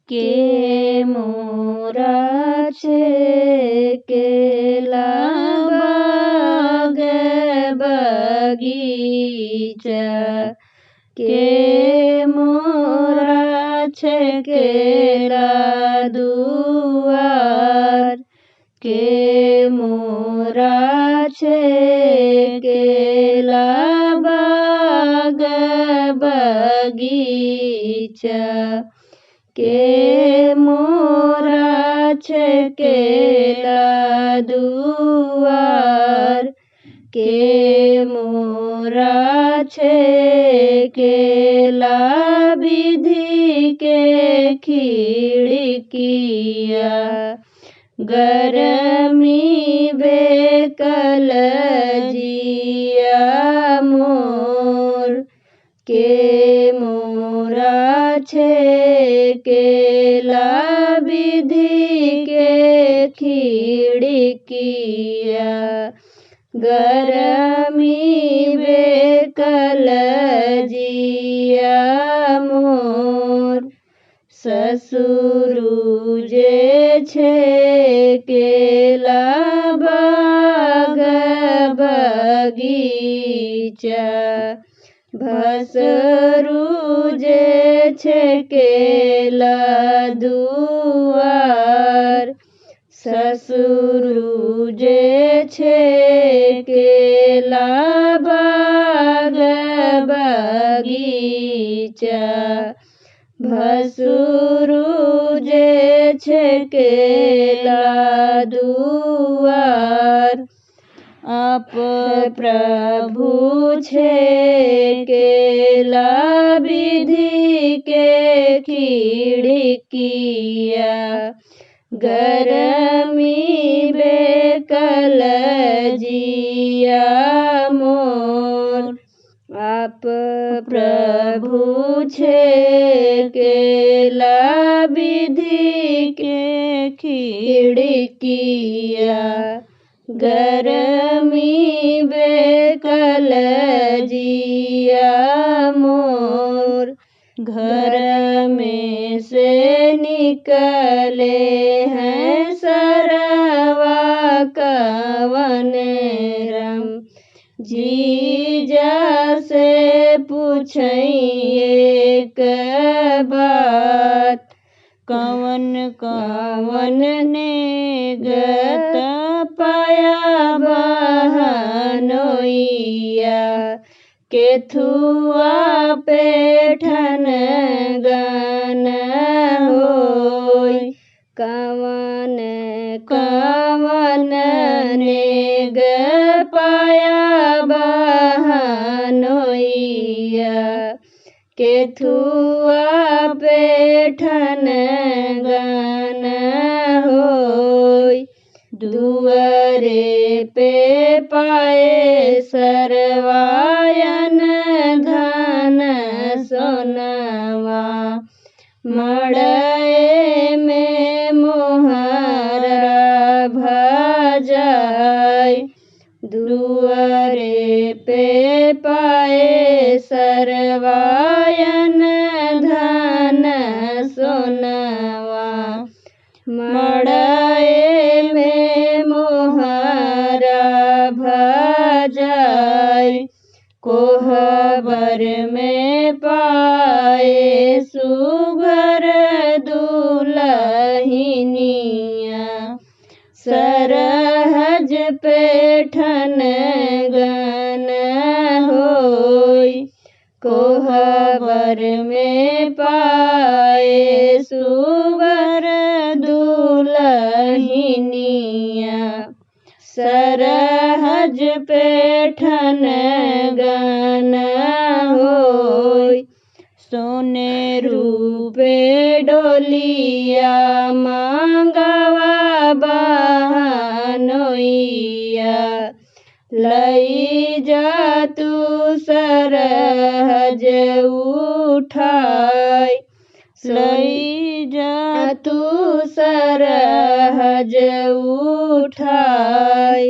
के मोरा छे केला बाग बगीचा, के मोरा छे केला दुआर, के मोरा छे केला बाग बगीचा, के मोरा छे केला दुआर, के मोरा छे केला विधि के खिड़किया, गरमी बेकल जिया मोर, के मोरा छे केला विधि के खिड़किया, गरमी बेकल जिया मोर। ससुरु जे छे केला बाग बगीचा, भसरु जे छे केला दुआर, ससुरु जे छे केला बाग बगीचा, भसुरु जे छे केला दुआर। आप प्रभु छे केला विधि के खिड़किया, गरमी बेकल जिया मोर। आप प्रभु छे केला विधि के खिड़किया, गरमी बेकल जिया मोर। घर में से निकले हैं सरवा कवन रम, जीजा से पूछिए एक बात, कवन कवन ने गत पाया बहनोइया, केथुआ पेठन गन होय, कवन कवन ने ग पाया बहनोइया, केथुआ पेठन गन होय। दुअरे पे पाए सरवायन धन सोनवा, मड़ए में मोहरा भजाय, दुअरे पे पाए सरवायन धन सोनवा, मड़ए में मोहरा भजाय, कोहबर में पाए सुघर दुलहिनिया, सरहज पेठन गन होय, कोहबर में पाए सुघर दुलहिनिया, सरहज पेठन गन होय। सोने रूपे डोलिया मांगवा बहनोइया, लई जा तू सरहज उठाय, लई जा तू सरहज उठाय।